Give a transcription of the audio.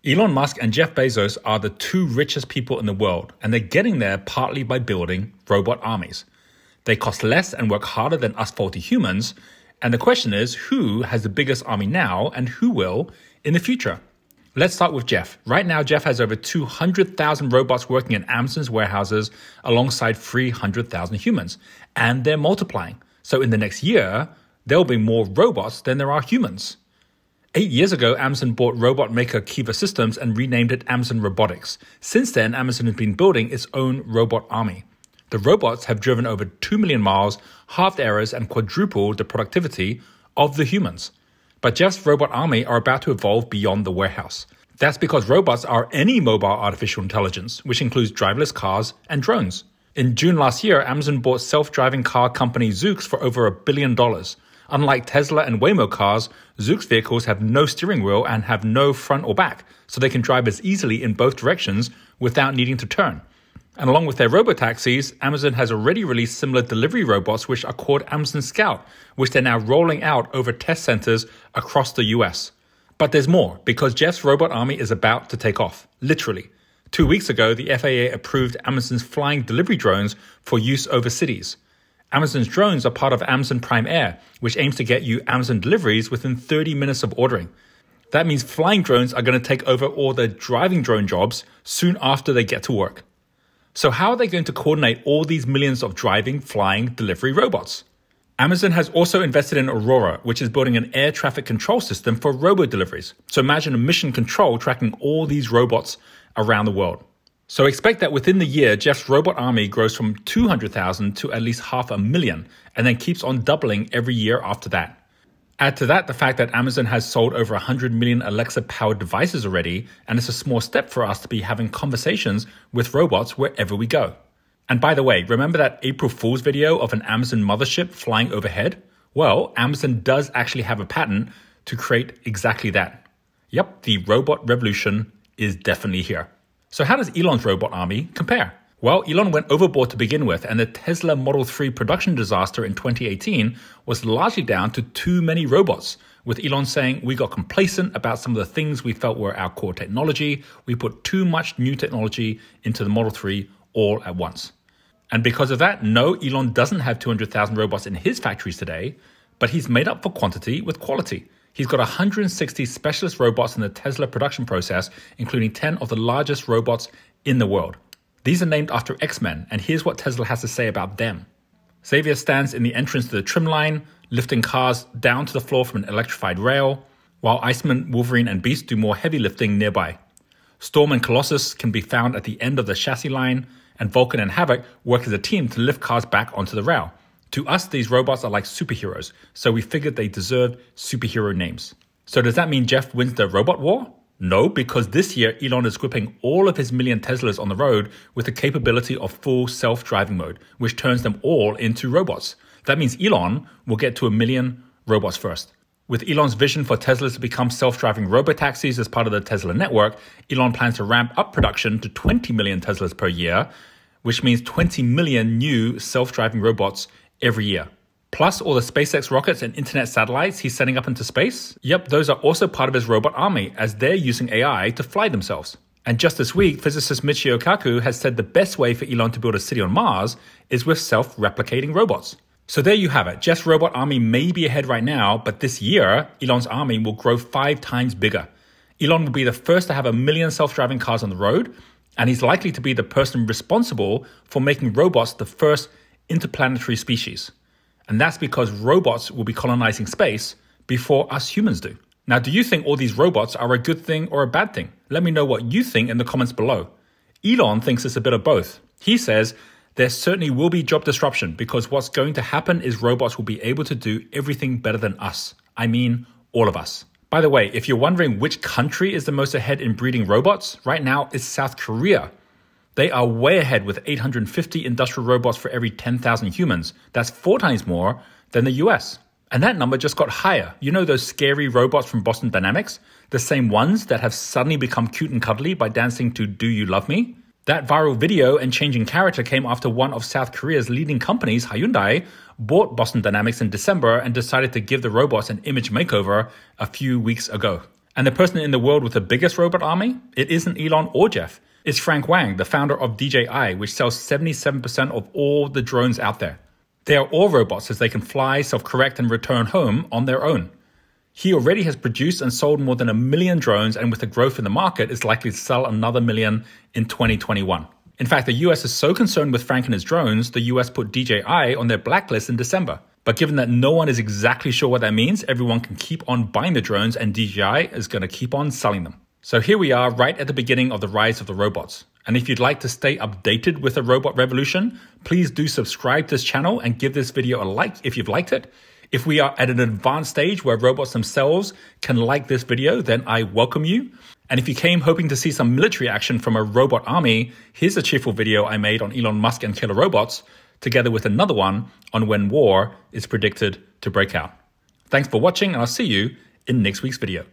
Elon Musk and Jeff Bezos are the two richest people in the world, and they're getting there partly by building robot armies. They cost less and work harder than us faulty humans, and the question is, who has the biggest army now and who will in the future? Let's start with Jeff. Right now, Jeff has over 200,000 robots working in Amazon's warehouses alongside 300,000 humans, and they're multiplying. So in the next year, there'll be more robots than there are humans. 8 years ago, Amazon bought robot maker Kiva Systems and renamed it Amazon Robotics. Since then, Amazon has been building its own robot army. The robots have driven over 2 million miles, halved errors, and quadrupled the productivity of the humans. But Jeff's robot army are about to evolve beyond the warehouse. That's because robots are any mobile artificial intelligence, which includes driverless cars and drones. In June last year, Amazon bought self-driving car company Zoox for over $1 billion. Unlike Tesla and Waymo cars, Zoox vehicles have no steering wheel and have no front or back, so they can drive as easily in both directions without needing to turn. And along with their robotaxis, Amazon has already released similar delivery robots which are called Amazon Scout, which they're now rolling out over test centers across the US. But there's more, because Jeff's robot army is about to take off, literally. 2 weeks ago, the FAA approved Amazon's flying delivery drones for use over cities. Amazon's drones are part of Amazon Prime Air, which aims to get you Amazon deliveries within 30 minutes of ordering. That means flying drones are going to take over all the driving drone jobs soon after they get to work. So how are they going to coordinate all these millions of driving, flying, delivery robots? Amazon has also invested in Aurora, which is building an air traffic control system for robo-deliveries. So imagine a mission control tracking all these robots around the world. So expect that within the year, Jeff's robot army grows from 200,000 to at least 500,000, and then keeps on doubling every year after that. Add to that the fact that Amazon has sold over 100 million Alexa-powered devices already, and it's a small step for us to be having conversations with robots wherever we go. And by the way, remember that April Fool's video of an Amazon mothership flying overhead? Well, Amazon does actually have a patent to create exactly that. Yep, the robot revolution is definitely here. So how does Elon's robot army compare? Well, Elon went overboard to begin with, and the Tesla Model 3 production disaster in 2018 was largely down to too many robots, with Elon saying we got complacent about some of the things we felt were our core technology. We put too much new technology into the Model 3 all at once. And because of that, no, Elon doesn't have 200,000 robots in his factories today, but he's made up for quantity with quality. He's got 160 specialist robots in the Tesla production process, including 10 of the largest robots in the world. These are named after X-Men, and here's what Tesla has to say about them. Xavier stands in the entrance to the trim line, lifting cars down to the floor from an electrified rail, while Iceman, Wolverine, and Beast do more heavy lifting nearby. Storm and Colossus can be found at the end of the chassis line, and Vulcan and Havoc work as a team to lift cars back onto the rail. To us, these robots are like superheroes, so we figured they deserved superhero names. So does that mean Jeff wins the robot war? No, because this year Elon is equipping all of his million Teslas on the road with the capability of full self-driving mode, which turns them all into robots. That means Elon will get to 1 million robots first. With Elon's vision for Teslas to become self-driving robotaxis as part of the Tesla network, Elon plans to ramp up production to 20 million Teslas per year, which means 20 million new self-driving robots every year. Plus all the SpaceX rockets and internet satellites he's sending up into space. Yep, those are also part of his robot army, as they're using AI to fly themselves. And just this week, physicist Michio Kaku has said the best way for Elon to build a city on Mars is with self-replicating robots. So there you have it. Jeff's robot army may be ahead right now, but this year, Elon's army will grow 5 times bigger. Elon will be the first to have 1 million self-driving cars on the road, and he's likely to be the person responsible for making robots the first interplanetary species. And that's because robots will be colonizing space before us humans do. Now, do you think all these robots are a good thing or a bad thing? Let me know what you think in the comments below. Elon thinks it's a bit of both. He says there certainly will be job disruption because what's going to happen is robots will be able to do everything better than us. I mean, all of us. By the way, if you're wondering which country is the most ahead in breeding robots, right now it's South Korea. They are way ahead with 850 industrial robots for every 10,000 humans. That's 4 times more than the US. And that number just got higher. You know those scary robots from Boston Dynamics? The same ones that have suddenly become cute and cuddly by dancing to Do You Love Me? That viral video and changing character came after one of South Korea's leading companies, Hyundai, bought Boston Dynamics in December and decided to give the robots an image makeover a few weeks ago. And the person in the world with the biggest robot army, it isn't Elon or Jeff. It's Frank Wang, the founder of DJI, which sells 77% of all the drones out there. They are all robots as they can fly, self-correct, and return home on their own. He already has produced and sold more than 1 million drones, and with the growth in the market, is likely to sell another 1 million in 2021. In fact, the US is so concerned with Frank and his drones, the US put DJI on their blacklist in December. But given that no one is exactly sure what that means, everyone can keep on buying the drones and DJI is going to keep on selling them. So here we are right at the beginning of the rise of the robots. And if you'd like to stay updated with the robot revolution, please do subscribe to this channel and give this video a like if you've liked it. If we are at an advanced stage where robots themselves can like this video, then I welcome you. And if you came hoping to see some military action from a robot army, here's a cheerful video I made on Elon Musk and killer robots, together with another one on when war is predicted to break out. Thanks for watching, and I'll see you in next week's video.